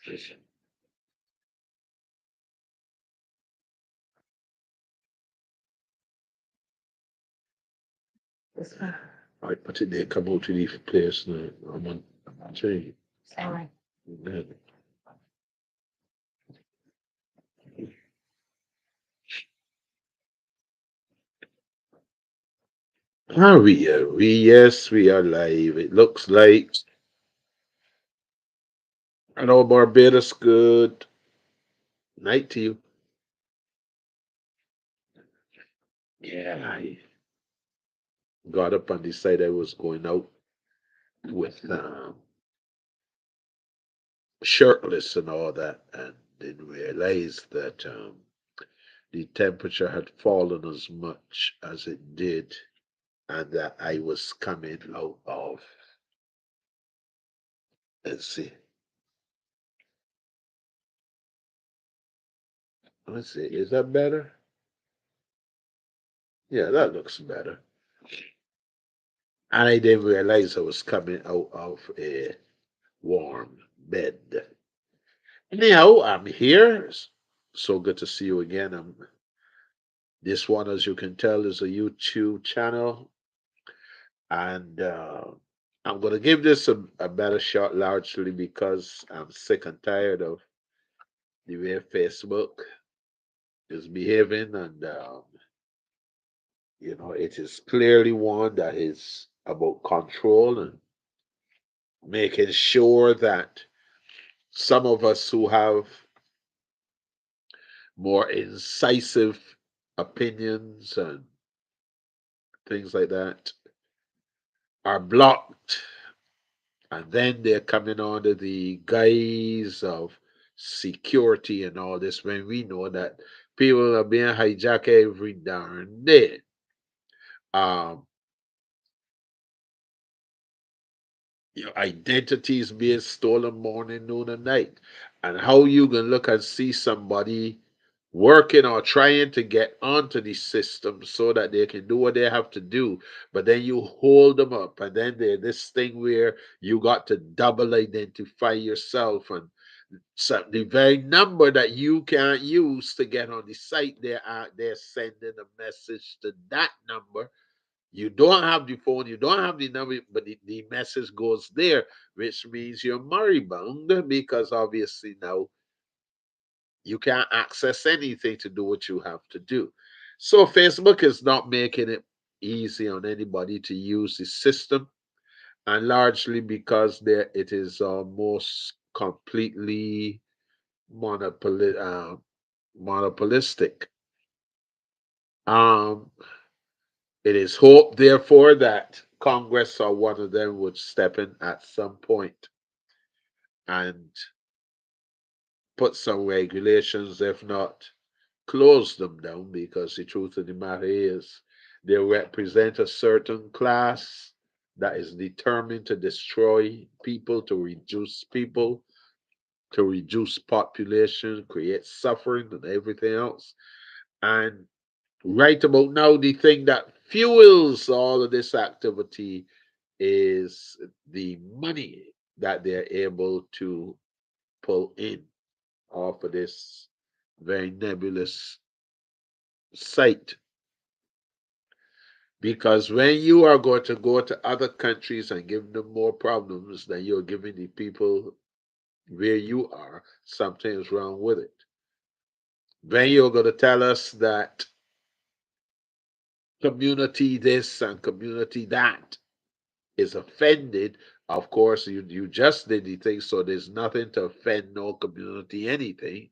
This one. I put it there, come out to the place now. I'm on change. Sorry. Ah, yes, we are live. It looks like. I know Barbados, good night to you. Yeah, I got up and decided I was going out with shirtless and all that, and didn't realize that the temperature had fallen as much as it did, and that I was coming out of. Let's see. Let's see. Is that better? Yeah, that looks better. And I didn't realize I was coming out of a warm bed. Anyhow, I'm here. So good to see you again. This one, as you can tell, is a YouTube channel. And I'm going to give this a better shot largely because I'm sick and tired of the way Facebook is behaving. And, it is clearly one that is about control and making sure that some of us who have more incisive opinions and things like that are blocked. And then they're coming under the guise of security and all this when we know that people are being hijacked every darn day. Um, your identity is being stolen morning, noon, and night. And how you can look and see somebody working or trying to get onto the system so that they can do what they have to do, but then you hold them up, and then there's this thing where you got to double identify yourself, and so the very number that you can't use to get on the site, they're sending a message to that number. You don't have the phone, you don't have the number, but the message goes there, which means you're moribund because obviously now you can't access anything to do what you have to do. So Facebook is not making it easy on anybody to use the system, and largely because it is almost completely monopolistic. Um, it is hoped, therefore, that Congress or one of them would step in at some point and put some regulations, if not close them down, because the truth of the matter is they represent a certain class that is determined to destroy people, to reduce population, create suffering and everything else. And right about now, the thing that fuels all of this activity is the money that they're able to pull in off of this very nebulous site. Because when you are going to go to other countries and give them more problems than you're giving the people where you are, something's wrong with it. Then you're going to tell us that community this and community that is offended. Of course, you just did the thing, so there's nothing to offend no community anything.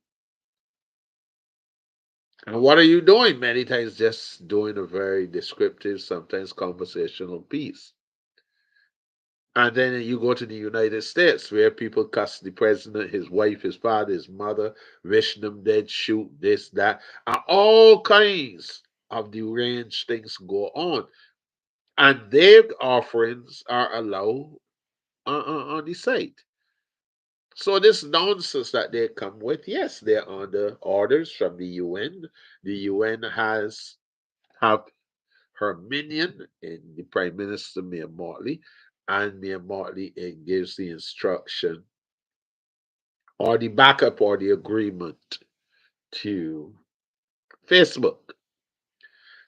And what are you doing? Many times just doing a very descriptive, sometimes conversational piece. And then you go to the United States where people cuss the president, his wife, his father, his mother, wish them dead, shoot this, that, and all kinds of deranged things go on. And their offerings are allowed on the site. So this nonsense that they come with, yes, they're under orders from the UN. The UN have her minion in the Prime Minister Mayor Motley, and Mayor Motley gives the instruction or the backup or the agreement to Facebook.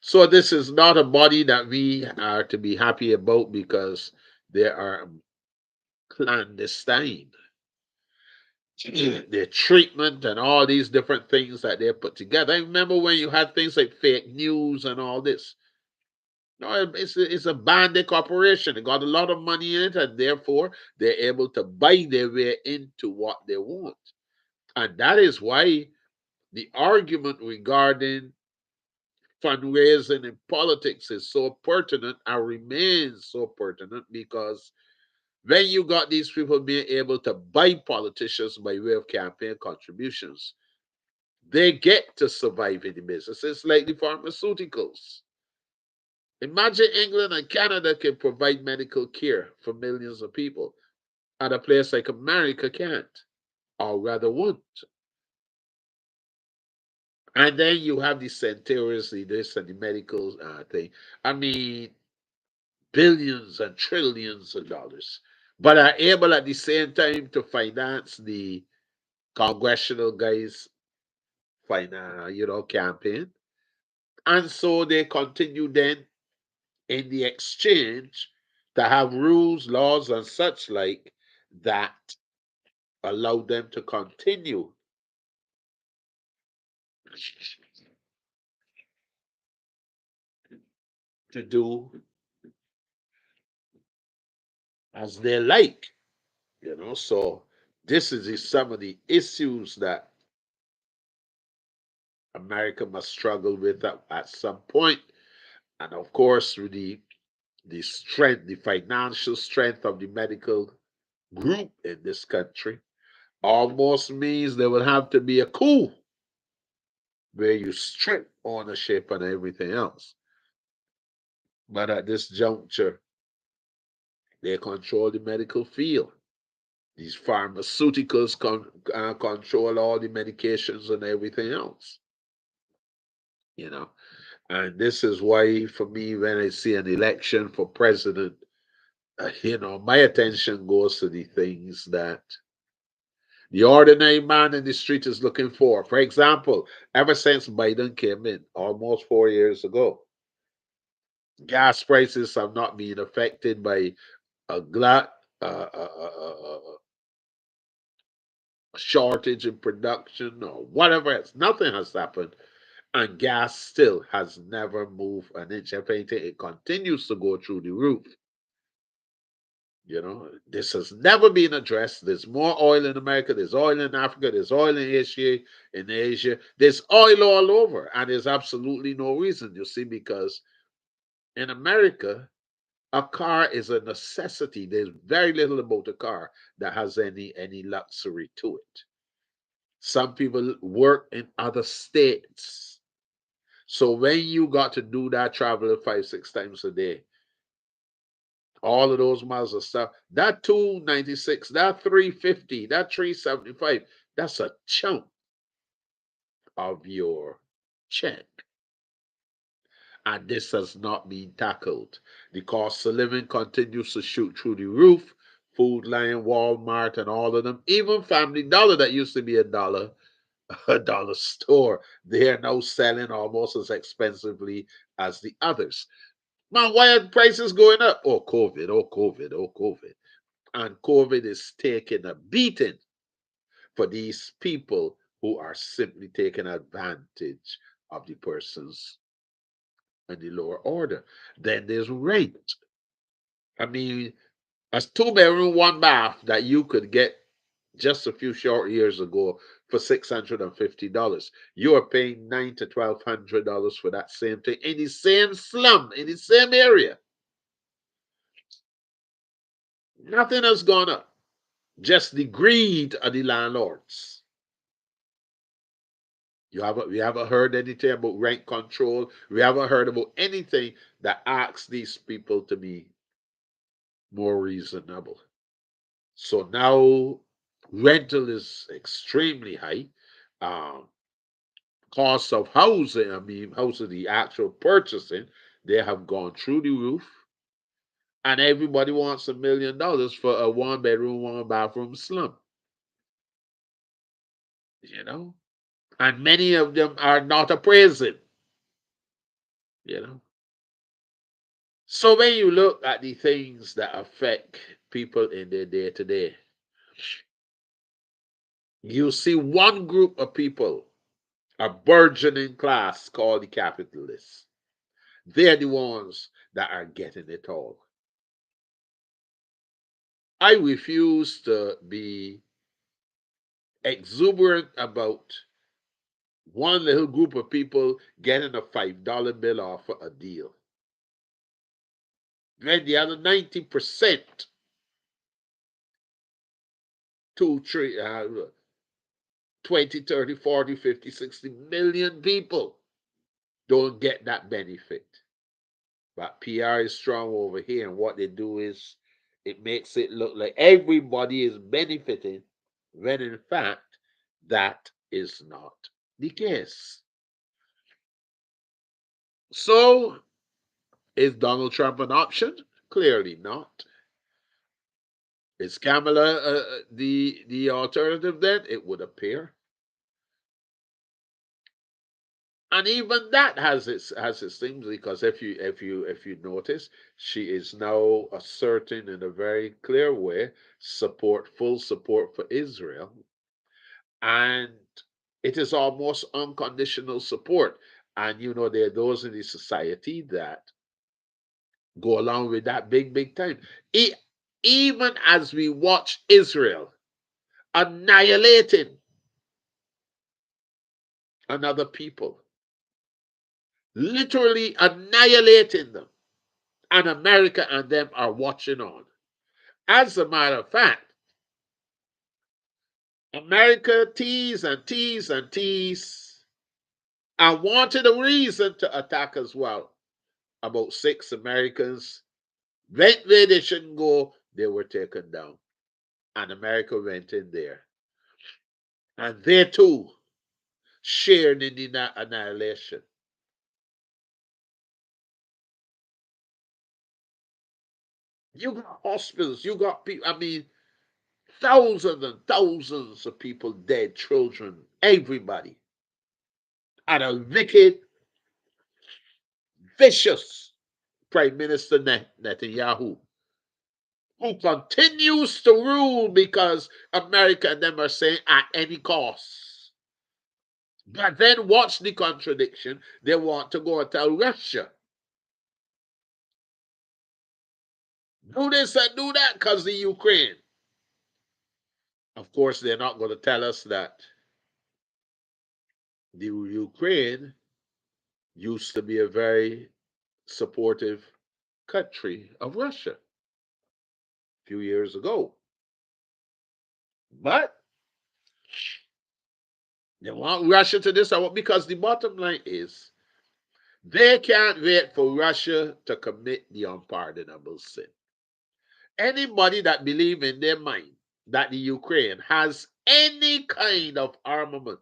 So this is not a body that we are to be happy about because they are clandestine. Their treatment and all these different things that they put together. I remember when you had things like fake news and all this. No, it's a bandit corporation. They got a lot of money in it, and therefore they're able to buy their way into what they want. And that is why the argument regarding fundraising in politics is so pertinent and remains so pertinent because when you got these people being able to buy politicians by way of campaign contributions, they get to survive in the business. It's like the pharmaceuticals. Imagine England and Canada can provide medical care for millions of people, and a place like America can't, or rather won't. And then you have the centenarians, the this and the medical thing. I mean, billions and trillions of dollars, but are able at the same time to finance the congressional guys' campaign. And so they continue then in the exchange to have rules, laws, and such like that allow them to continue to do as they like. So this is some of the issues that America must struggle with at some point. And of course, with the strength, the financial strength of the medical group in this country almost means there will have to be a coup where you strip ownership and everything else. But at this juncture, they control the medical field. These pharmaceuticals control all the medications and everything else, you know. And this is why, for me, when I see an election for president, my attention goes to the things that the ordinary man in the street is looking for. For example, ever since Biden came in almost 4 years ago, gas prices have not been affected by a glut, shortage in production, or whatever else. Nothing has happened. And gas still has never moved an inch. If anything, it continues to go through the roof. This has never been addressed. There's more oil in America, there's oil in Africa, there's oil in Asia, there's oil all over, and there's absolutely no reason, because in America, a car is a necessity. There's very little about a car that has any luxury to it. Some people work in other states. So when you got to do that traveling 5, 6 times a day, all of those miles of stuff, that 296, that 350, that 375, that's a chunk of your check. And this has not been tackled. The cost of living continues to shoot through the roof. Food Lion, Walmart, and all of them, even Family Dollar, that used to be a dollar store, they are now selling almost as expensively as the others. Man, why are prices going up? Oh, COVID, oh, COVID, oh, COVID. And COVID is taking a beating for these people who are simply taking advantage of the persons in the lower order. Then there's rent. I mean, a two-bedroom, one bath that you could get just a few short years ago for $650. You are paying $900 to $1,200 for that same thing in the same slum, in the same area. Nothing has gone up. Just the greed of the landlords. We haven't heard anything about rent control. We haven't heard about anything that asks these people to be more reasonable. So now rental is extremely high. Um, Cost of housing, I mean, housing, the actual purchasing, they have gone through the roof. And everybody wants $1 million for a one bedroom, one bathroom slum. you know, and many of them are not appraising, you know. So when you look at the things that affect people in their day to day, you see one group of people, a burgeoning class called the capitalists. They're the ones that are getting it all. I refuse to be exuberant about one little group of people getting a $5 bill off a deal. When the other 90%, 2, 3, 20, 30, 40, 50, 60 million people don't get that benefit. But PR is strong over here, and what they do is it makes it look like everybody is benefiting, when in fact, that is not the case. So, is Donald Trump an option? Clearly not. Is Kamala the alternative then? It would appear. And even that has its things, because if you notice, she is now asserting in a very clear way full support for Israel, and it is almost unconditional support. And there are those in the society that go along with that big time. E- Even as we watch Israel annihilating another people, literally annihilating them, and America and them are watching on. As a matter of fact, America teased and teased and teased and wanted a reason to attack as well. About 6 Americans went where they shouldn't go, they were taken down. And America went in there. And they too shared in the annihilation. You got hospitals, you got people, I mean, thousands and thousands of people dead, children, everybody. And a wicked, vicious Prime Minister Netanyahu, who continues to rule because America and them are saying at any cost. But then watch the contradiction. They want to go and tell Russia, do this and do that because the Ukraine. Of course, they're not going to tell us that the Ukraine used to be a very supportive country of Russia a few years ago. But they want Russia to this because the bottom line is they can't wait for Russia to commit the unpardonable sin. Anybody that believes in their mind that the Ukraine has any kind of armament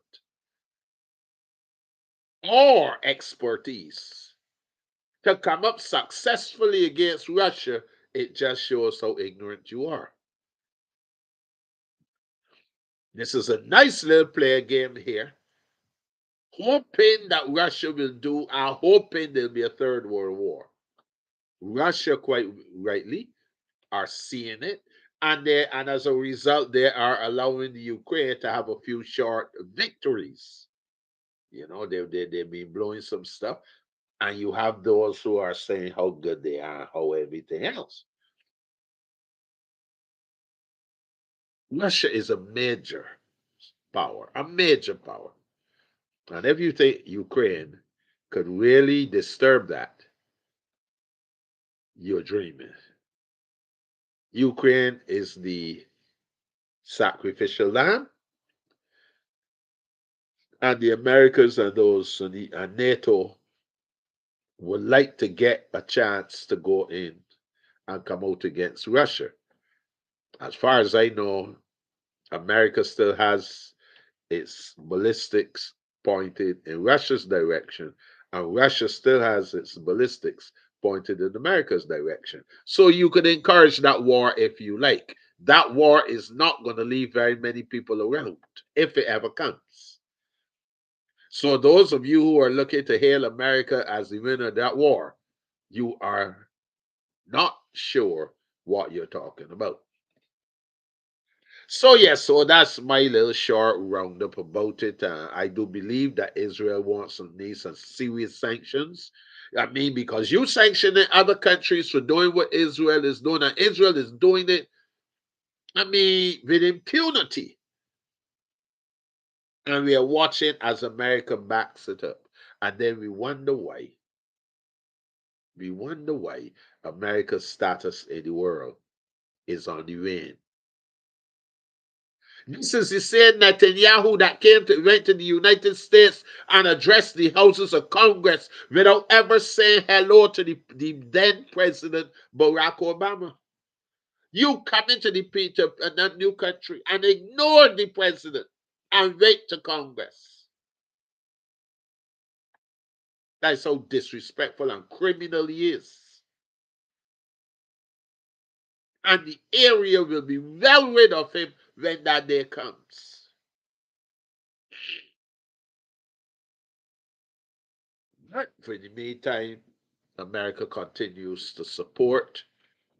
or expertise to come up successfully against Russia, it just shows how ignorant you are. This is a nice little play game here, hoping that Russia will do, are hoping there'll be a third world war. Russia, quite rightly, are seeing it, and as a result, they are allowing the Ukraine to have a few short victories. They've been blowing some stuff, and you have those who are saying how good they are, how everything else. Russia is a major power, a major power. And if you think Ukraine could really disturb that, you're dreaming. Ukraine is the sacrificial lamb, and the Americans and those and NATO would like to get a chance to go in and come out against Russia. As far as I know, America still has its ballistics pointed in Russia's direction, and Russia still has its ballistics pointed in America's direction. So you could encourage that war if you like. that war is not going to leave very many people around if it ever comes. So, those of you who are looking to hail America as the winner of that war, you are not sure what you're talking about. So, yes, so that's my little short roundup about it. I do believe that Israel wants and needs some serious sanctions. I mean, because you sanctioning other countries for doing what Israel is doing, and Israel is doing it, I mean, with impunity. And we are watching as America backs it up. And then we wonder why. We wonder why America's status in the world is on the wane. This is the same Netanyahu that went to the United States and addressed the houses of Congress without ever saying hello to the then President Barack Obama. You come into that new country and ignore the president and wait to Congress. That's how disrespectful and criminal he is. And the area will be well rid of him when that day comes. But for the meantime, America continues to support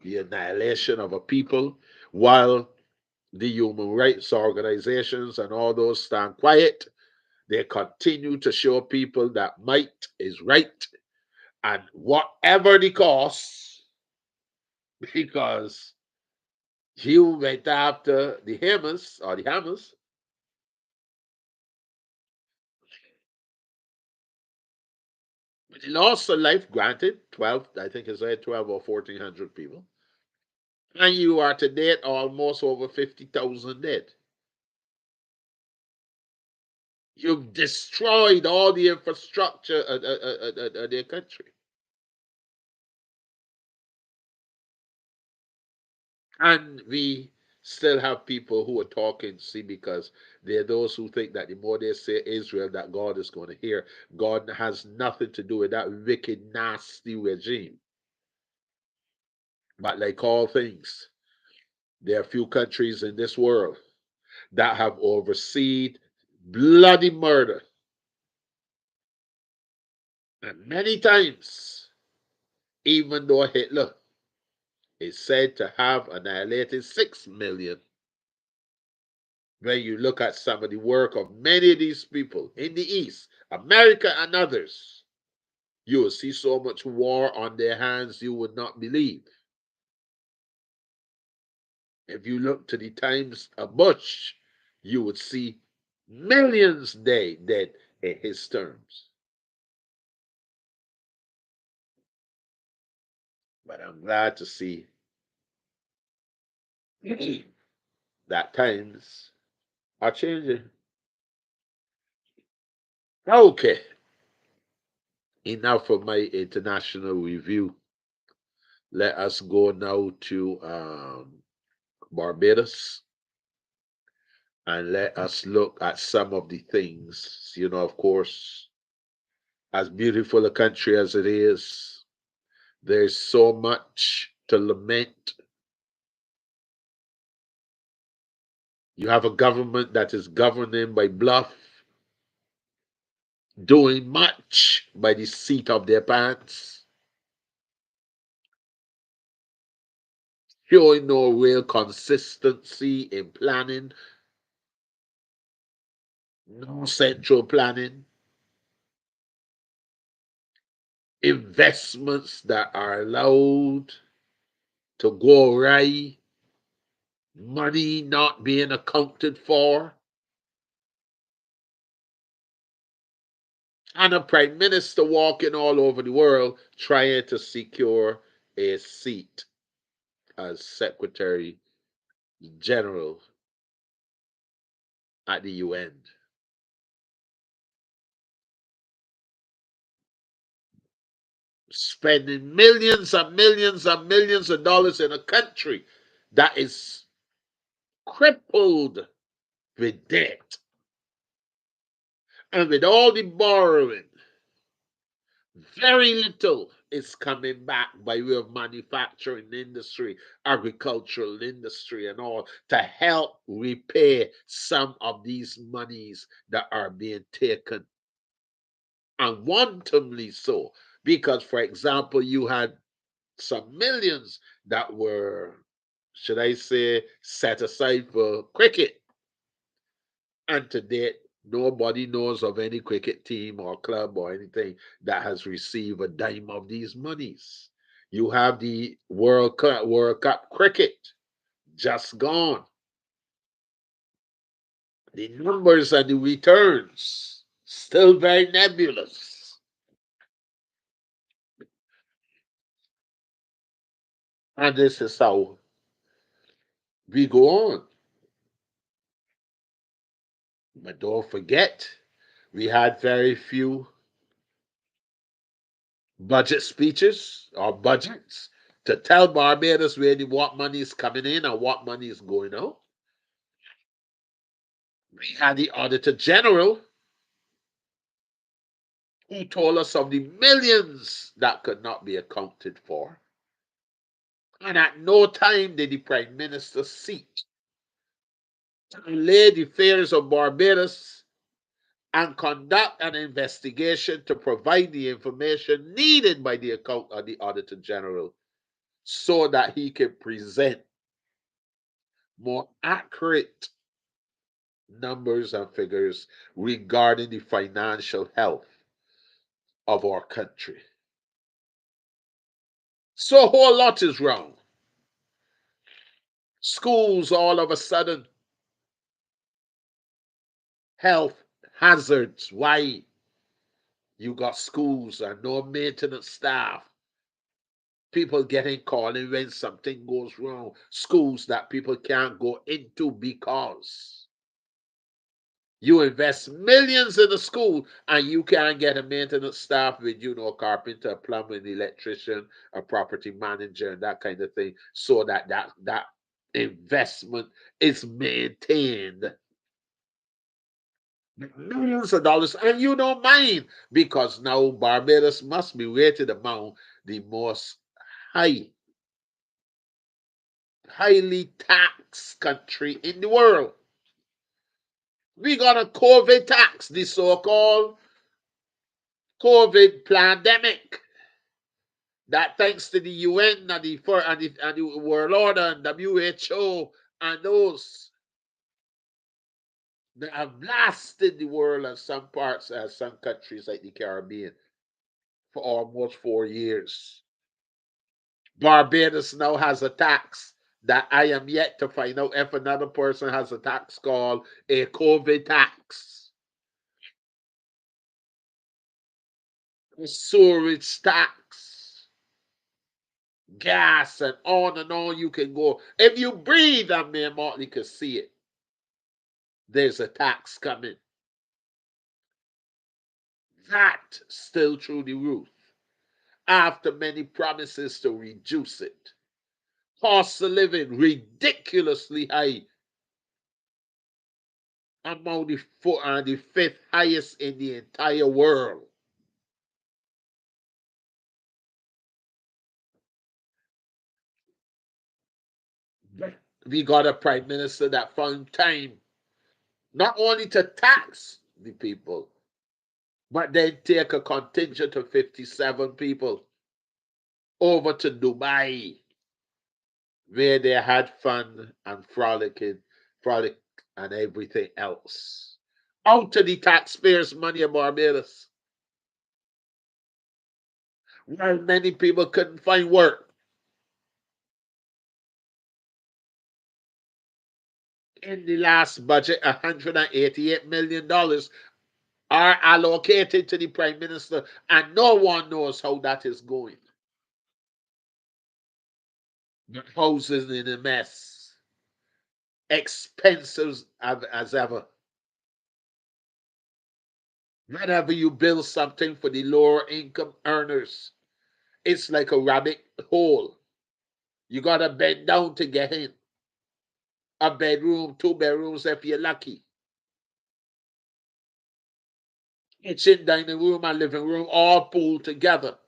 the annihilation of a people while the human rights organizations and all those stand quiet. They continue to show people that might is right and whatever the cost, because you went after the Hamas, but he lost a life, granted, 12, I think it's like 12 or 1400 people. And you are to date almost over 50,000 dead. You've destroyed all the infrastructure of their country. And we still have people who are talking, see, because there are those who think that the more they say Israel, that God is going to hear. God has nothing to do with that wicked, nasty regime. But like all things, there are few countries in this world that have overseen bloody murder. And many times, even though Hitler is said to have annihilated 6 million, when you look at some of the work of many of these people in the East, America and others, you will see so much war on their hands you would not believe. If you look to the times of Bush, you would see millions dead in his terms. But I'm glad to see that times are changing. Okay, enough of my international review. Let us go now to Barbados and let us look at some of the things. Of course, as beautiful a country as it is, there's so much to lament. You have a government that is governing by bluff, doing much by the seat of their pants, showing no real consistency in planning, no central planning, investments that are allowed to go awry, money not being accounted for, and a prime minister walking all over the world trying to secure a seat as Secretary General at the UN. Spending millions and millions and millions of dollars in a country that is crippled with debt and with all the borrowing, very little is coming back by way of manufacturing industry, agricultural industry, and all to help repay some of these monies that are being taken, and wantonly so. Because, for example, you had some millions that were, should I say, set aside for cricket. And to date, nobody knows of any cricket team or club or anything that has received a dime of these monies. You have the World Cup cricket just gone. The numbers and the returns still very nebulous. And this is how we go on. But don't forget, we had very few budget speeches or budgets to tell Barbados really what money is coming in and what money is going out. We had the Auditor General who told us of the millions that could not be accounted for. And at no time did the Prime Minister seek to lay the affairs of Barbados and conduct an investigation to provide the information needed by the account of the Auditor General so that he can present more accurate numbers and figures regarding the financial health of our country. So a whole lot is wrong. Schools all of a sudden, health hazards. Why? You got schools and no maintenance staff. People getting calling when something goes wrong. Schools that people can't go into because you invest millions in a school and you can't get a maintenance staff with, a carpenter, a plumber, an electrician, a property manager, and that kind of thing, so that investment is maintained. Millions of dollars, and you don't mind because now Barbados must be rated among the most high, highly taxed country in the world. We got a COVID tax, the so-called COVID pandemic. That thanks to the UN and the World Order and WHO and those that have blasted the world and some parts and some countries like the Caribbean for almost 4 years. Barbados now has a tax that I am yet to find out if another person has a tax called a COVID tax, a sewerage tax, gas, and on you can go. If you breathe, and me and Motley can see it, there's a tax coming. That still through the roof after many promises to reduce it. Cost of living ridiculously high, among the fifth highest in the entire world. We got a prime minister that found time not only to tax the people, but then take a contingent of 57 people over to Dubai, where they had fun and frolic and everything else. Out to the taxpayers' money of Barbados. While many people couldn't find work. In the last budget, $188 million are allocated to the Prime Minister, and no one knows how that is going. The houses in a mess, expenses as ever. Whenever you build something for the lower income earners, it's like a rabbit hole. You gotta bend down to get in. A bedroom, two bedrooms if you're lucky. Kitchen, dining room, and living room all pooled together.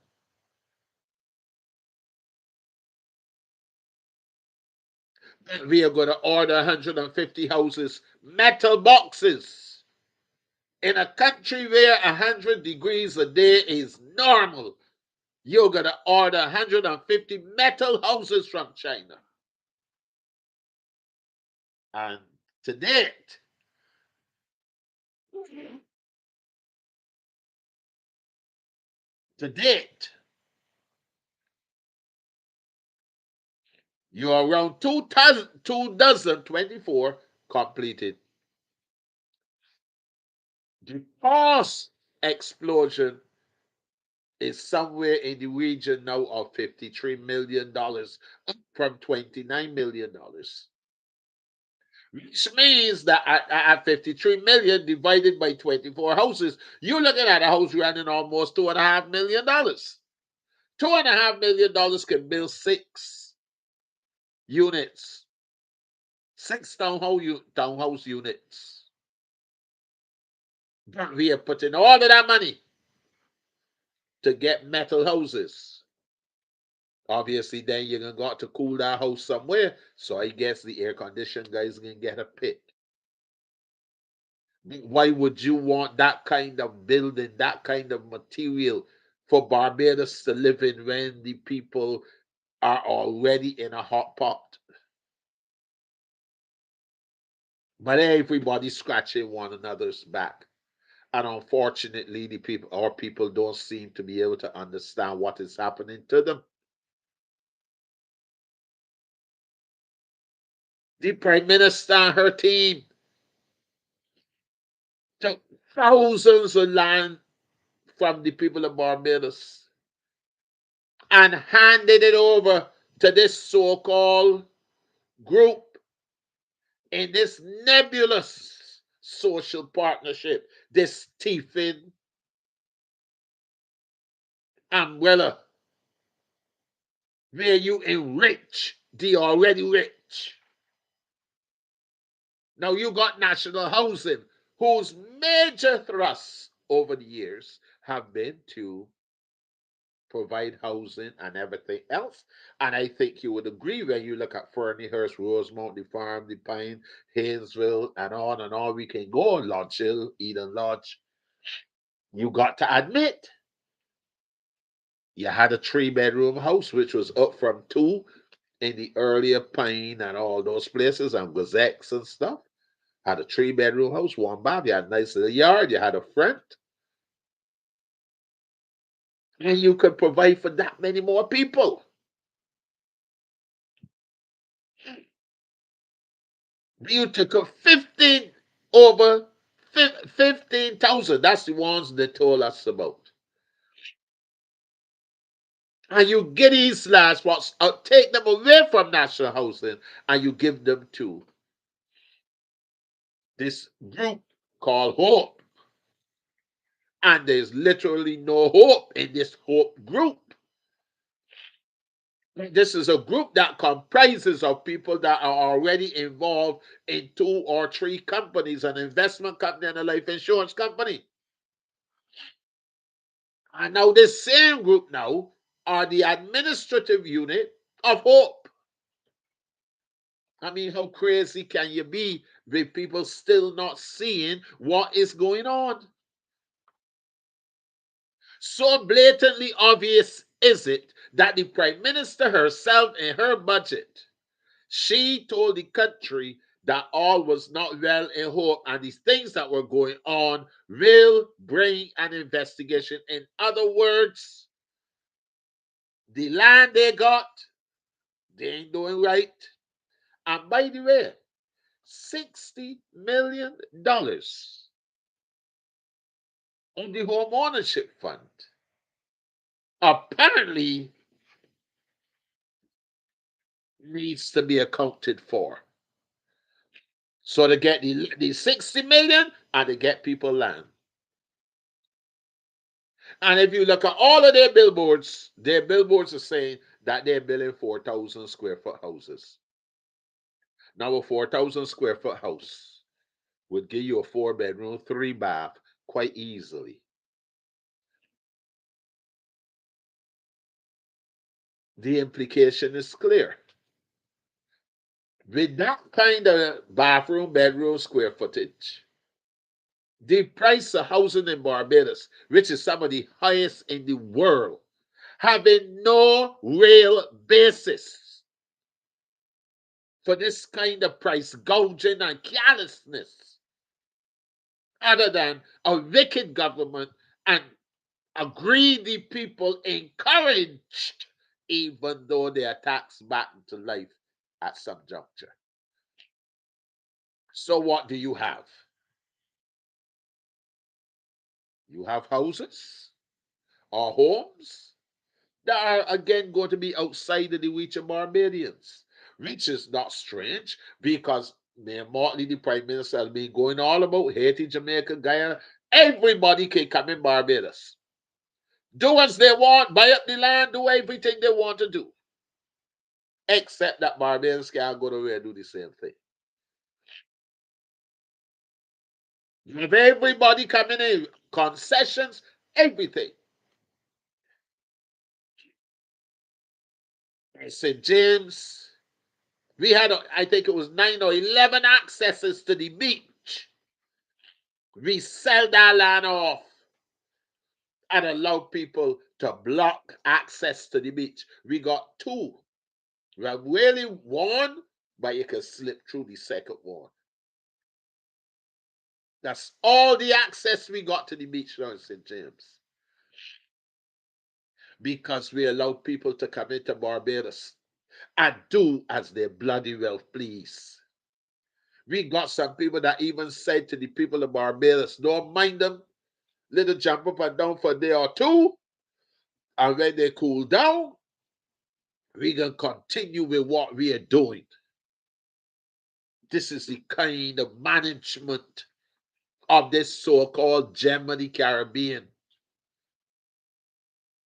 We are going to order 150 houses, metal boxes. In a country where 100 degrees a day is normal, you're going to order 150 metal houses from China. And to date, to date, you are around 2024 completed. The cost explosion is somewhere in the region now of $53 million, up from $29 million, which means that at 53 million divided by 24 houses, you're looking at a house running almost $2.5 million. $2.5 million can build 6 units, 6 townhouse units. But we are putting all of that money to get metal houses. Obviously, then you're gonna got to cool that house somewhere. So I guess the air condition guys gonna get a pit. Why would you want that kind of building, that kind of material for Barbados to live in when the people are already in a hot pot? But everybody's scratching one another's back. And unfortunately, our people don't seem to be able to understand what is happening to them. The Prime Minister and her team took thousands of land from the people of Barbados and handed it over to this so-called group in this nebulous social partnership, this thieving umbrella, where you enrich the already rich. Now you got national housing, whose major thrusts over the years have been to provide housing and everything else. And I think you would agree when you look at Ferniehurst, Rosemount, the Farm, the Pine, Haynesville, and on we can go, Lodge Hill, Eden Lodge. You got to admit, you had a 3 bedroom house, which was up from two in the earlier Pine and all those places and Gazettes and stuff. Had a 3 bedroom house, one bath. You had a nice little yard. You had a front, and you could provide for that many more people. You took a 15 over 15,000. That's the ones they told us about. And you get these last ones, take them away from national housing, and you give them to this group called Hope. And there's literally no hope in this Hope group. This is a group that comprises of people that are already involved in 2 or 3 companies, an investment company and a life insurance company. And now this same group now are the administrative unit of Hope. I mean, how crazy can you be with people still not seeing what is going on? So blatantly obvious is it that the Prime Minister herself in her budget, she told the country that all was not well in Hope and these things that were going on will bring an investigation. In other words, the land they got, they ain't doing right. And by the way, $60 million on the home ownership fund apparently needs to be accounted for. So they get the 60 million and they get people land. And if you look at all of their billboards are saying that they're building 4,000 square foot houses. Now, a 4,000 square foot house would give you a 4 bedroom, 3 bath quite easily. The implication is clear. With that kind of bathroom, bedroom, square footage, the price of housing in Barbados, which is some of the highest in the world, having no real basis for this kind of price gouging and carelessness, other than a wicked government and a greedy people encouraged, even though they are taxed back into life at some juncture. So, what do you have? You have houses or homes that are again going to be outside of the reach of Barbadians, which is not strange because Mayor Motley, the Prime Minister, has been going all about Haiti, Jamaica, Guyana. Everybody can come in Barbados. Do as they want, buy up the land, do everything they want to do. Except that Barbadians can't go nowhere and do the same thing. If everybody coming in, concessions, everything. St. James, we had, I think it was 9 or 11 accesses to the beach. We sell that land off and allow people to block access to the beach. We got 2. We have really 1, but you can slip through the second one. That's all the access we got to the beach now in St. James. Because we allow people to come into Barbados and do as they bloody well please. We got some people that even said to the people of Barbados, don't mind them, little jump up and down for a day or 2, and when they cool down, we can continue with what we are doing. This is the kind of management of this so-called gem of the Caribbean.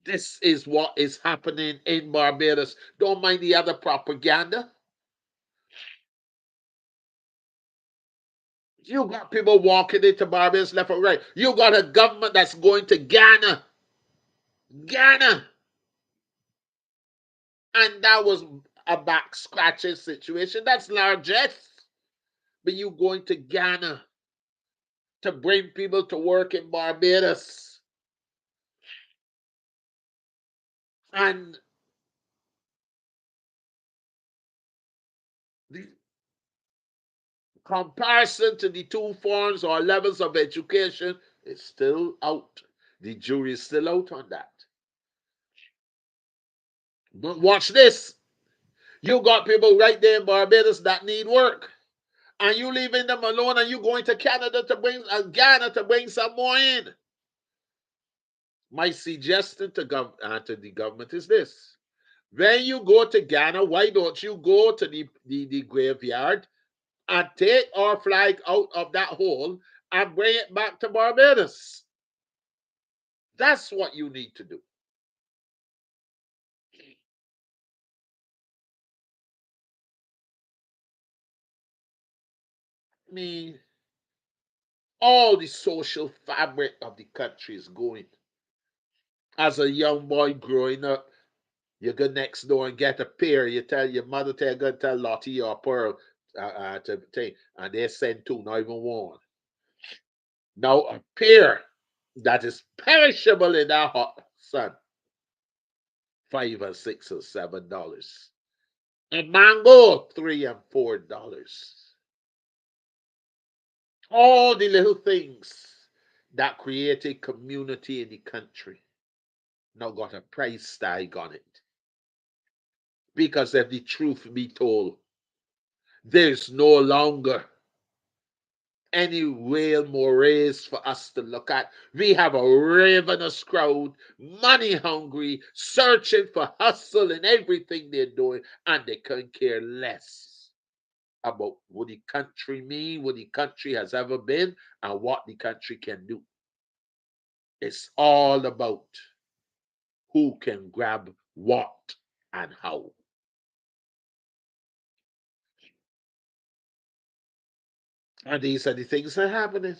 This is what is happening in Barbados. Don't mind the other propaganda. You got people walking into Barbados left and right. You got a government that's going to Ghana. Ghana. And that was a back scratching situation. That's largesse. But you going to Ghana to bring people to work in Barbados. And the comparison to the 2 forms or levels of education is still out. The jury is still out on that. But watch this. You got people right there in Barbados that need work. And you leaving them alone and you going to Canada to bring Ghana to bring some more in. My suggestion to the government is this. When you go to Ghana, why don't you go to the graveyard and take our flag out of that hole and bring it back to Barbados? That's what you need to do. I mean, all the social fabric of the country is going. As a young boy growing up, you go next door and get a pair. You tell your mother, tell Lottie or Pearl to take, and they send 2, not even 1. Now a pear that is perishable in that hot sun, $5 or $6 or $7. A mango, $3 and $4. All the little things that created community in the country now got a price tag on it. Because if the truth be told, there's no longer any real mores for us to look at. We have a ravenous crowd, money hungry, searching for hustle in everything they're doing, and they can care less about what the country mean, what the country has ever been, and what the country can do. It's all about who can grab what and how. And these are the things that are happening.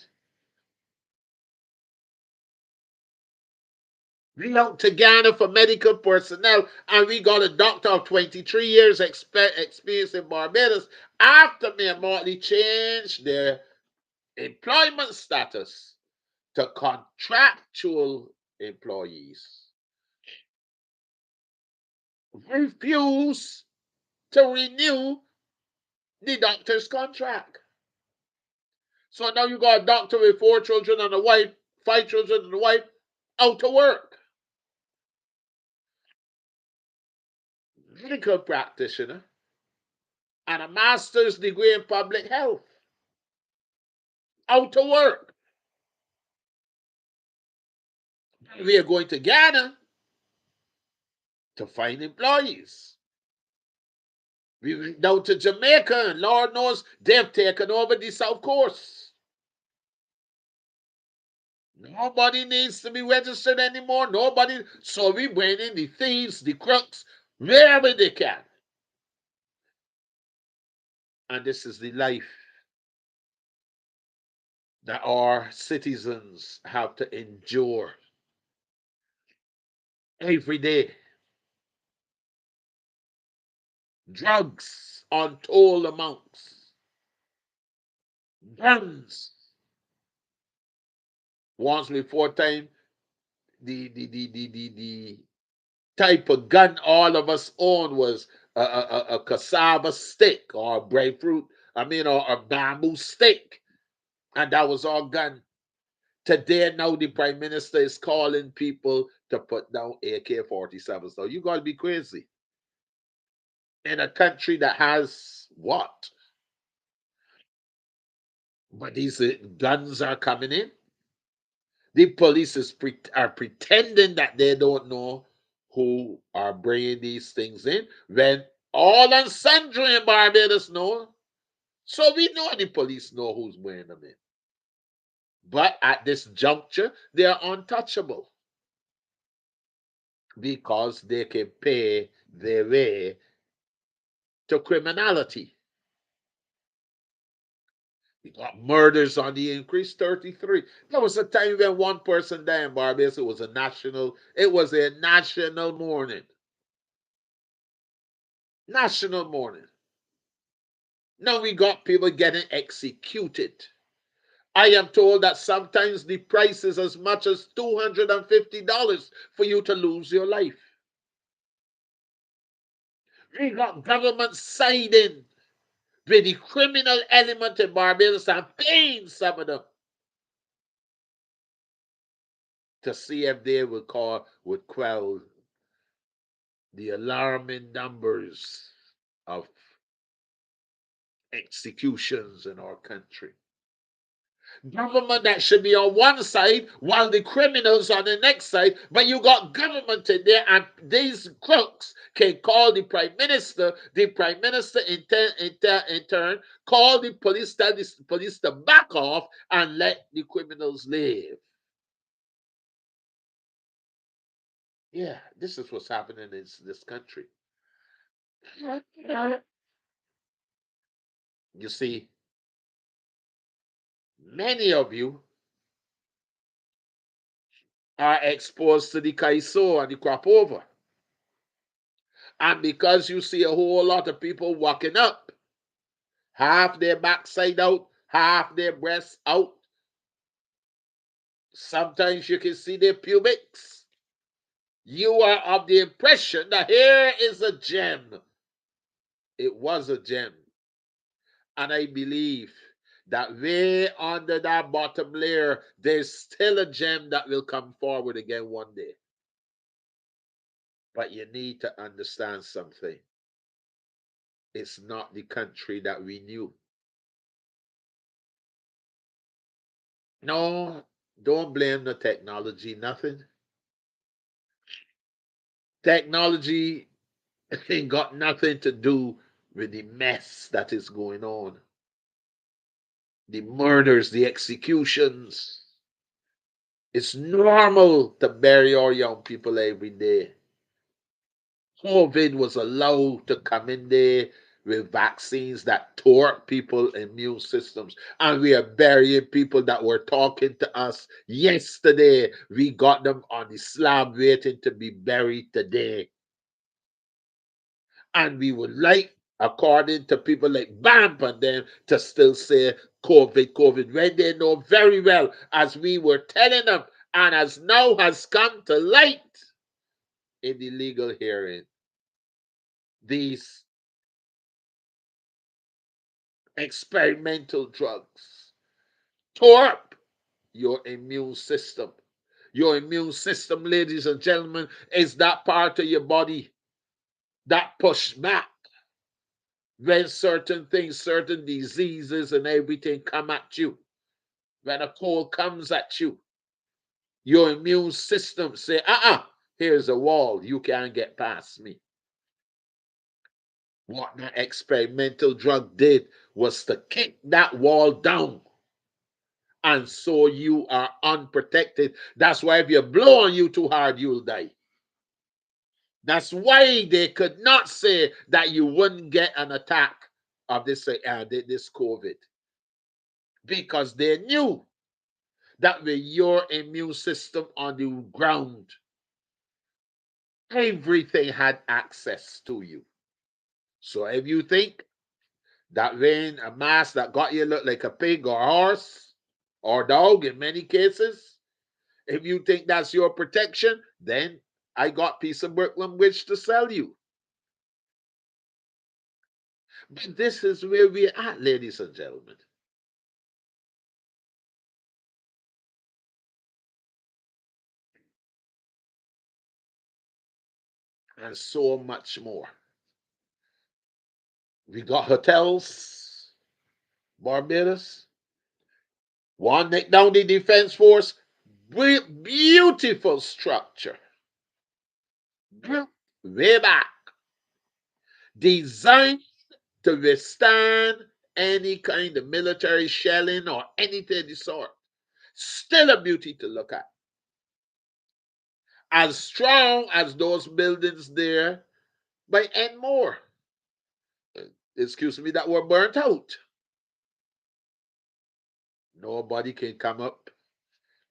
We out to Ghana for medical personnel, and we got a doctor of 23 years experience in Barbados after me and Motley changed their employment status to contractual employees. Refuse to renew the doctor's contract. So now you got a doctor with 4 children and a wife, 5 children and a wife, out to work. Medical practitioner and a master's degree in public health, out to work. We are going to Ghana to find employees. We went down to Jamaica, and Lord knows they've taken over the South Coast. Nobody needs to be registered anymore. Nobody. So we bring in the thieves, the crooks, wherever they can. And this is the life that our citizens have to endure every day. Drugs, untold amounts. Guns. Once before time, the type of gun all of us owned was a cassava stick or a breadfruit, or a bamboo stick. And that was our gun. Today, now the Prime Minister is calling people to put down AK-47s. So you got to be crazy. In a country that has what? But these guns are coming in. The police are pretending that they don't know who are bringing these things in, when all and sundry in Barbados know. So we know the police know who's bringing them in. But at this juncture, they are untouchable because they can pay their way to criminality. We got murders on the increase, 33. There was a time when one person died in Barbados. It was a national mourning. National mourning. Now we got people getting executed. I am told that sometimes the price is as much as $250 for you to lose your life. We got government siding with the criminal element in Barbados and paying some of them to see if they would quell the alarming numbers of executions in our country. Government that should be on one side while the criminals on the next side, but you got government in there, and these crooks can call the prime minister. The prime minister in turn call the police, tell the police to back off and let the criminals live. Yeah, this is what's happening in this country. You see, many of you are exposed to the Kaiso and the crop over. And because you see a whole lot of people walking up, half their backside out, half their breasts out, sometimes you can see their pubics, you are of the impression that here is a gem. It was a gem. And I believe that way under that bottom layer, there's still a gem that will come forward again one day. But you need to understand something. It's not the country that we knew. No, don't blame the technology, nothing. Technology ain't got nothing to do with the mess that is going on. The murders, the executions. It's normal to bury our young people every day. COVID was allowed to come in there with vaccines that tore people's immune systems. And we are burying people that were talking to us yesterday. We got them on the slab waiting to be buried today. And we would like, according to people like Bamp and them, to still say COVID, COVID, when they know very well, as we were telling them, and as now has come to light in the legal hearing, these experimental drugs tore up your immune system. Your immune system, ladies and gentlemen, is that part of your body that push back when certain things, certain diseases and everything come at you. When a cold comes at you, your immune system say, here's a wall. You can't get past me. What that experimental drug did was to kick that wall down. And so you are unprotected. That's why if you blow on you too hard, you'll die. That's why they could not say that you wouldn't get an attack of this COVID, because they knew that with your immune system on the ground, everything had access to you. So if you think that when a mask that got you look like a pig or a horse or dog in many cases, if you think that's your protection, then I got piece of Brooklyn which to sell you. But this is where we're at, ladies and gentlemen. And so much more. We got hotels, Barbados, one neck down the defense force, beautiful structure, way back, designed to withstand any kind of military shelling or anything of the sort. Still a beauty to look at. As strong as those buildings there, but and more. Excuse me, that were burnt out. Nobody can come up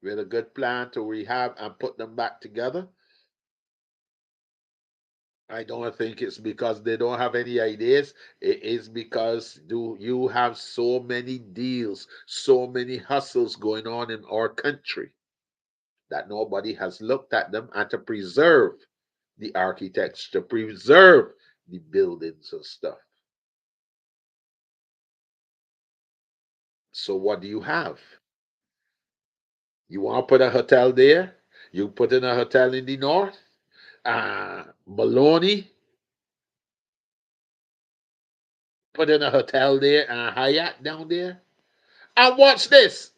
with a good plan to rehab and put them back together. I don't think it's because they don't have any ideas. It is because do you have so many deals, so many hustles going on in our country that nobody has looked at them and to preserve the architects, to preserve the buildings and stuff. So what do you have? You want to put a hotel there? You put in a hotel in the north? Maloney put in a hotel there, Hyatt down there. And watch this.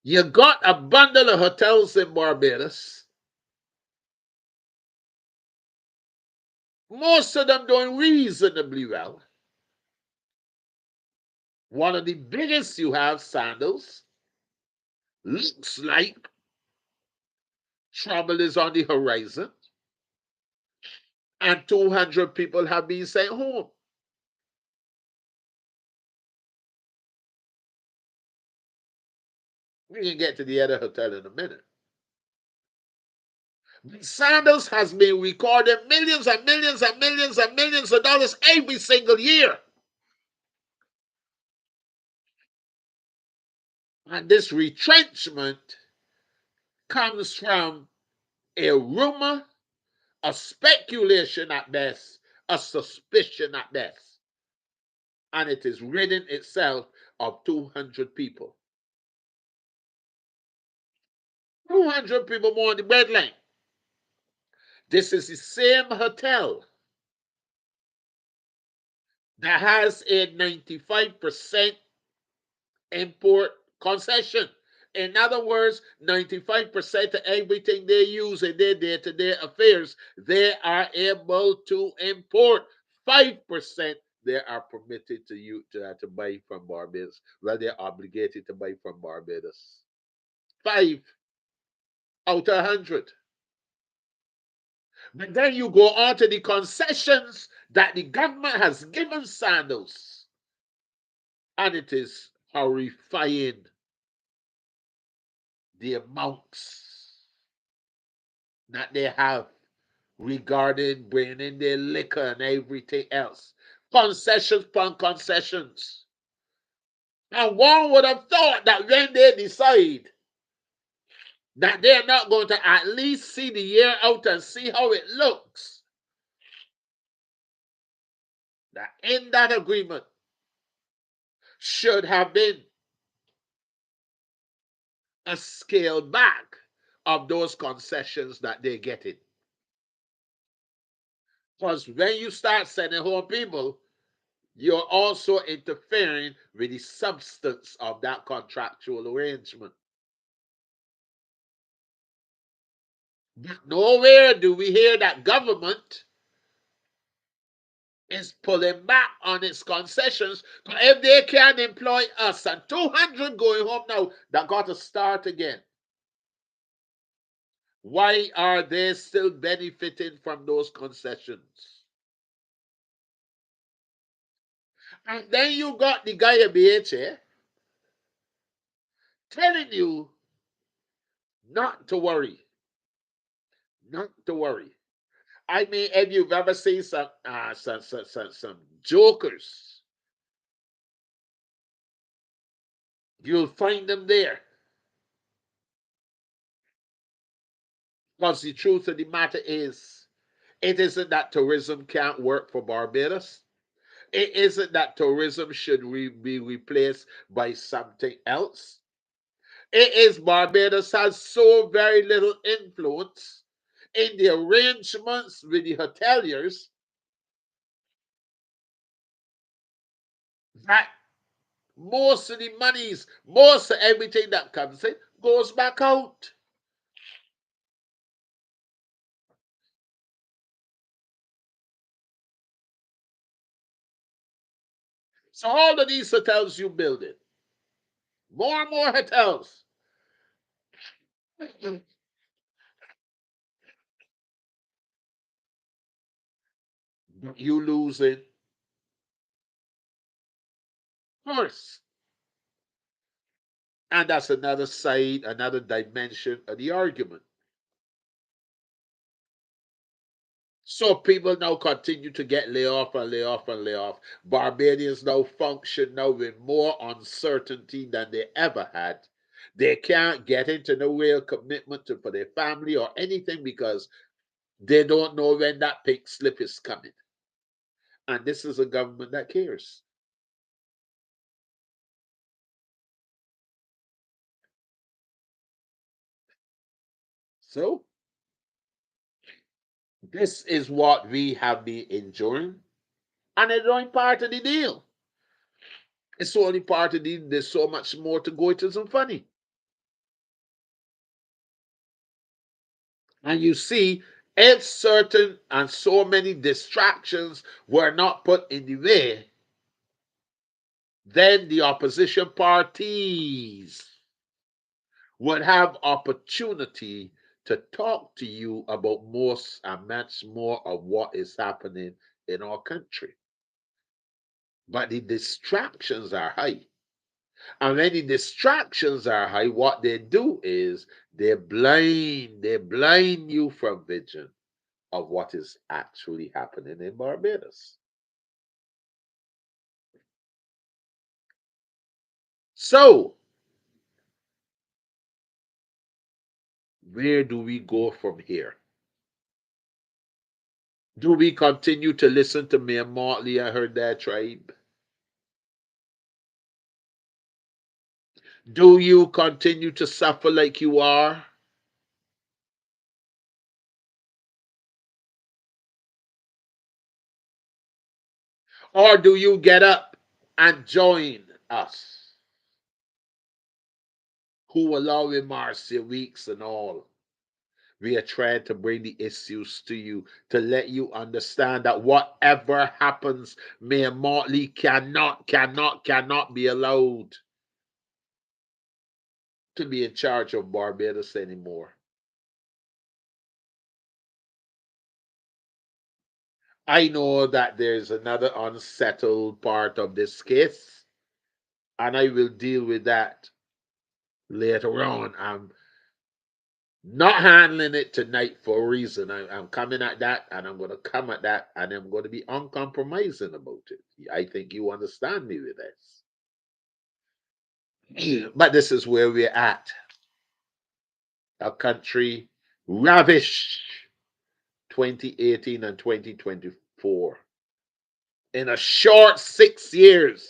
You got a bundle of hotels in Barbados. Most of them doing reasonably well. One of the biggest you have, Sandals. Looks like trouble is on the horizon. And 200 people have been sent home. We can get to the other hotel in a minute. Sandals has been recording millions and millions and millions and millions of dollars every single year. And this retrenchment comes from a rumor, a speculation at best, a suspicion at best. And it is ridding itself of 200 people. 200 people more on the breadline. This is the same hotel that has a 95% import concession. In other words, 95% of everything they use in their day-to-day affairs, they are able to import. 5% they are permitted to use to buy from Barbados. Well, they're obligated to buy from Barbados. 5 out of 100. But then you go on to the concessions that the government has given Sandos, and it is horrifying the amounts that they have regarding bringing their liquor and everything else. Concessions upon concessions. And one would have thought that when they decide that they're not going to at least see the year out and see how it looks, that in that agreement should have been a scale back of those concessions that they're getting. Because when you start sending home people, you're also interfering with the substance of that contractual arrangement. But nowhere do we hear that government is pulling back on its concessions. If they can employ us and 200 going home now, that got to start again. Why are they still benefiting from those concessions? And then you got the guy at BHA telling you not to worry, not to worry. I mean, if you've ever seen some jokers, you'll find them there. Because the truth of the matter is, it isn't that tourism can't work for Barbados. It isn't that tourism should be replaced by something else. It is Barbados has so very little influence in the arrangements with the hoteliers that most of the monies, most of everything that comes in goes back out. So all of these hotels you building, more and more hotels, you losing first. And that's another side, another dimension of the argument. So people now continue to get lay off and lay off and lay off. Barbadians now function now with more uncertainty than they ever had. They can't get into no real commitment to, for their family or anything because they don't know when that pink slip is coming. And this is a government that cares. So this is what we have been enduring. And it's only part of the deal. It's only part of the deal. There's so much more to go. It isn't funny. And you see, if certain and so many distractions were not put in the way, then the opposition parties would have opportunity to talk to you about most and much more of what is happening in our country. But the distractions are high. And when the distractions are high, what they do is they blind you from vision of what is actually happening in Barbados. So, where do we go from here? Do we continue to listen to Mayor Motley and her dad tribe? Do you continue to suffer like you are? Or do you get up and join us who allowing Marcia Weeks and all? We are trying to bring the issues to you to let you understand that whatever happens, Mayor Motley cannot be allowed to be in charge of Barbados anymore. I know that there's another unsettled part of this case, and I will deal with that later on. I'm not handling it tonight for a reason. I'm coming at that, and I'm going to come at that, and I'm going to be uncompromising about it. I think you understand me with this. But this is where we're at. A country ravished 2018 and 2024. In a short 6 years,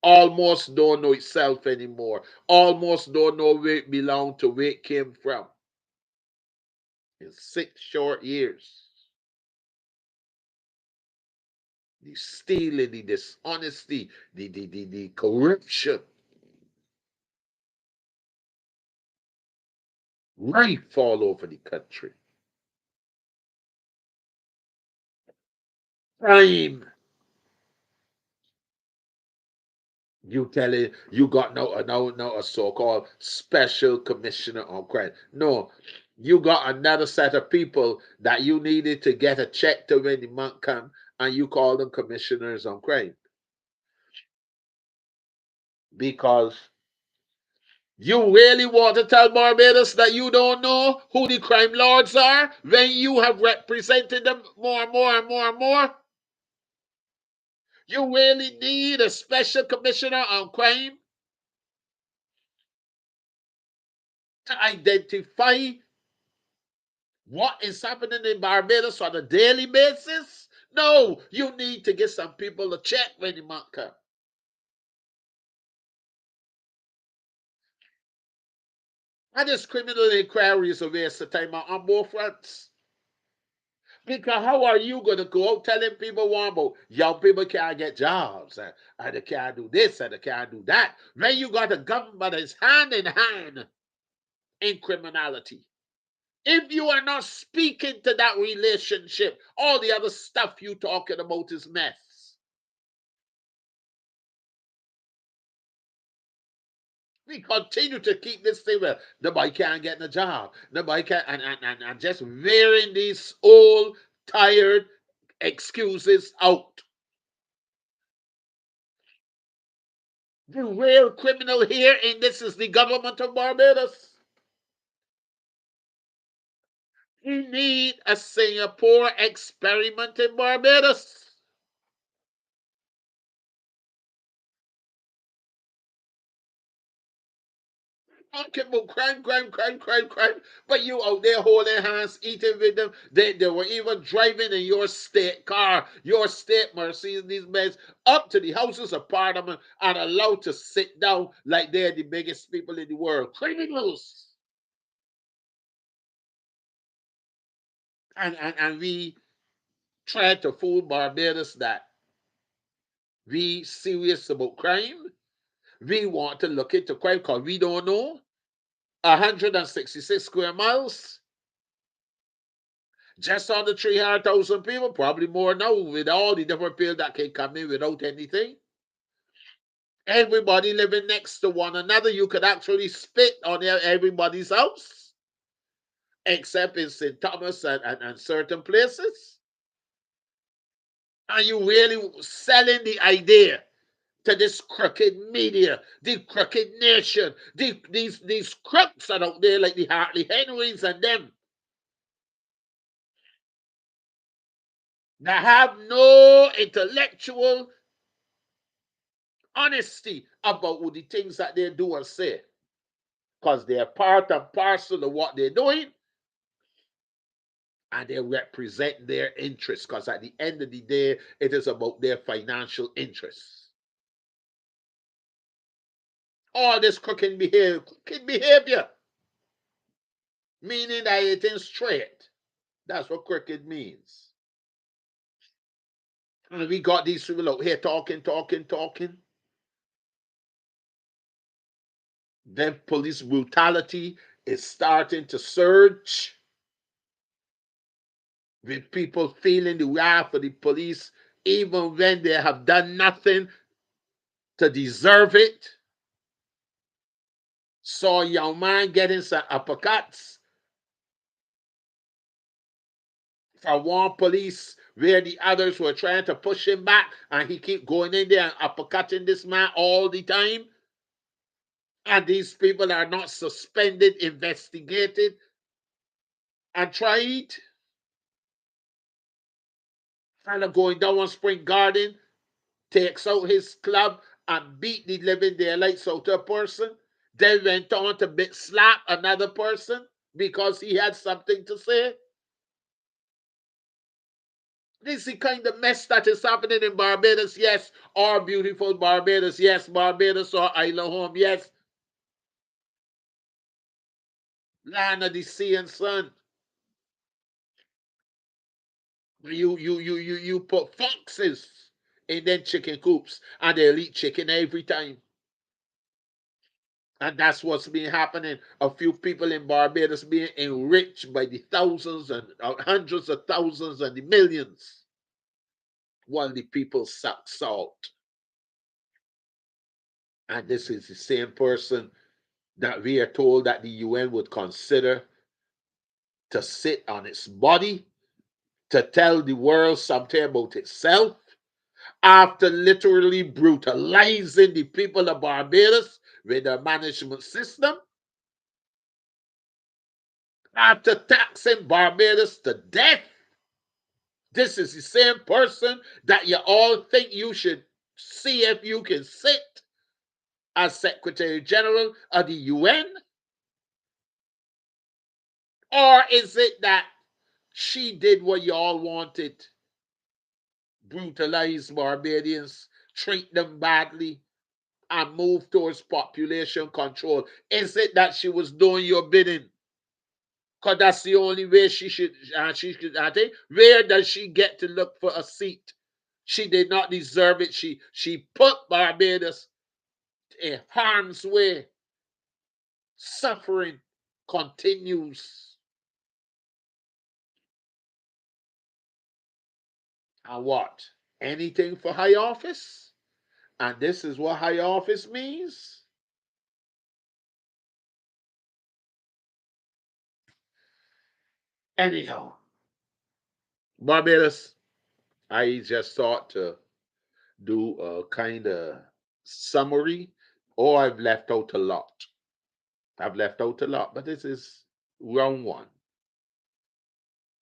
almost don't know itself anymore. Almost don't know where it belonged to, where it came from. In 6 short years. The stealing, the dishonesty, the corruption, rife all over the country. Crime. You tell it you got now a so-called special commissioner on crime. No, you got another set of people that you needed to get a check to when the month come, and you call them commissioners on crime because you really want to tell Barbados that you don't know who the crime lords are when you have represented them more and more and more and more? You really need a special commissioner on crime to identify what is happening in Barbados on a daily basis? No, you need to get some people to check when the month comes. And this criminal inquiry is a waste of time on both fronts. Because how are you going to go out telling people one about young people can't get jobs and they can't do this and they can't do that when you got a government that is hand in hand in criminality? If you are not speaking to that relationship, all the other stuff you talking about is mess. We continue to keep this thing where nobody can get a job. Nobody can, and just wearing these old, tired excuses out. The real criminal here in this is the government of Barbados. We need a Singapore experiment in Barbados. Talking about crime, crime, crime, crime, crime. But you out there holding hands, eating with them. They were even driving in your state car, your state Mercedes, these men, up to the Houses of Parliament and allowed to sit down like they're the biggest people in the world. Criminals. And we try to fool Barbados that we serious about crime. We want to look into crime because we don't know. 166 square miles. Just under 300,000 people, probably more now, with all the different people that can come in without anything. Everybody living next to one another. You could actually spit on everybody's house, except in St. Thomas and certain places. And you really selling the idea to this crooked media, the crooked nation, these crooks are out there like the Hartley Henrys and them that have no intellectual honesty about the things that they do and say. Because they're part and parcel of what they're doing and they represent their interests. Because at the end of the day, it is about their financial interests. All this crooked behavior, meaning that it ain't straight. That's what crooked means. And we got these people out here talking. Then police brutality is starting to surge with people feeling the wrath of the police even when they have done nothing to deserve it. Saw a young man getting some uppercuts from one police where the others were trying to push him back, and he keep going in there and uppercutting this man all the time. And these people are not suspended, investigated, and tried. And going down on Spring Garden, takes out his club and beat the living daylights out of a person. Then went on to slap another person because he had something to say. This is the kind of mess that is happening in Barbados. Yes, our beautiful Barbados. Yes, Barbados or island home. Yes, land of the sea and sun. You put foxes in them chicken coops and they'll eat chicken every time. And that's what's been happening. A few people in Barbados being enriched by the thousands and hundreds of thousands and the millions, while the people suck salt. And this is the same person that we are told that the UN would consider to sit on its body to tell the world something about itself after literally brutalizing the people of Barbados with their management system, after taxing Barbados to death. This is the same person that you all think you should see if you can sit as Secretary General of the UN? Or is it that she did what you all wanted? Brutalize Barbadians, treat them badly, and move towards population control. Is it that she was doing your bidding? Because that's the only way I think. Where does she get to look for a seat? She did not deserve it. She put Barbados in harm's way. Suffering continues. And what? Anything for high office? And this is what high office means? Anyhow, Barbados, I just thought to do a kind of summary, or I've left out a lot. I've left out a lot, but this is round one.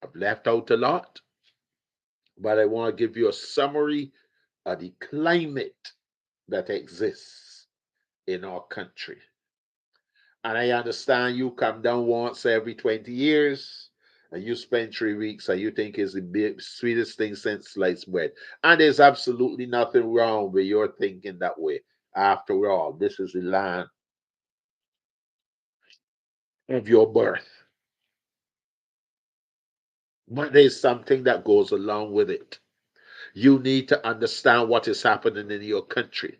I've left out a lot, but I want to give you a summary of the climate that exists in our country. And I understand you come down once every 20 years and you spend 3 weeks and you think it's the sweetest thing since sliced bread. And there's absolutely nothing wrong with your thinking that way. After all, this is the land of your birth. But there's something that goes along with it. You need to understand what is happening in your country.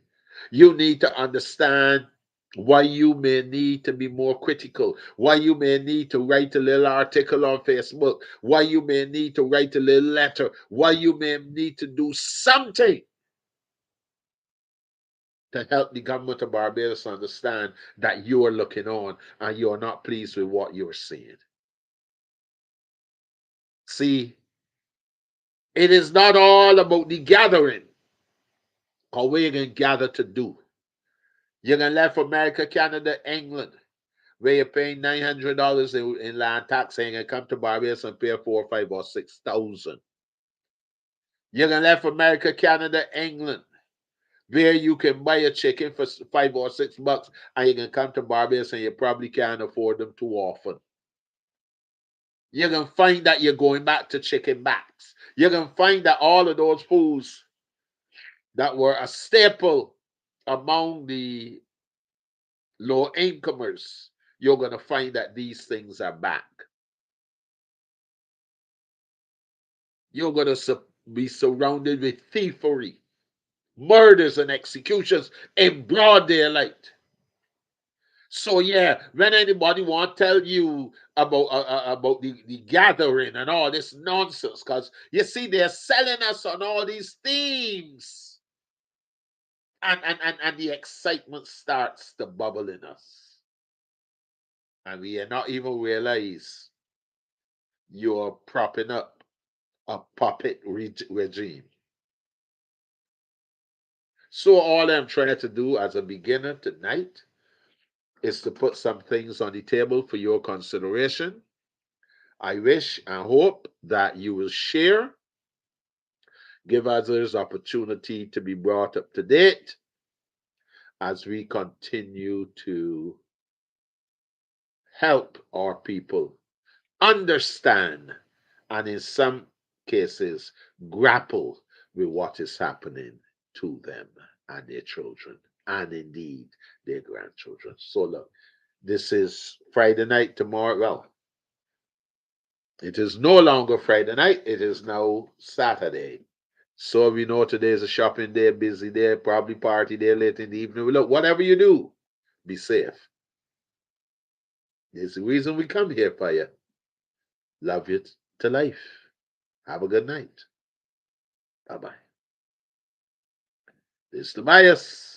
You need to understand why you may need to be more critical, why you may need to write a little article on Facebook, why you may need to write a little letter, why you may need to do something to help the government of Barbados understand that you are looking on and you are not pleased with what you're seeing. See, it is not all about the gathering or what you're going to gather to do. You're going to left America, Canada, England, where you're paying $900 in land tax, and you come to Barbados and pay 4, 5, or 6,000. You're gonna left America, Canada, England, where you can buy a chicken for $5 or $6, and you can come to Barbados and you probably can't afford them too often. You're gonna find that you're going back to chicken backs. You're gonna find that all of those foods that were a staple among the low incomers, you're gonna find that these things are back. You're going to be surrounded with thievery, murders, and executions in broad daylight. So yeah, when anybody want to tell you about the gathering and all this nonsense, because you see they're selling us on all these themes, and the excitement starts to bubble in us, and we are not even realize you're propping up a puppet regime. So all I'm trying to do as a beginner tonight is to put some things on the table for your consideration. I wish and hope that you will share, give others opportunity to be brought up to date as we continue to help our people understand and in some cases grapple with what is happening to them and their children and indeed their grandchildren. So look, this is Friday night tomorrow. Well, it is no longer Friday night, it is now Saturday. So we know today is a shopping day, busy day, probably party day late in the evening. Look, whatever you do, be safe. There's the reason we come here for you. Love you to life. Have a good night. Bye bye. This is Tobias.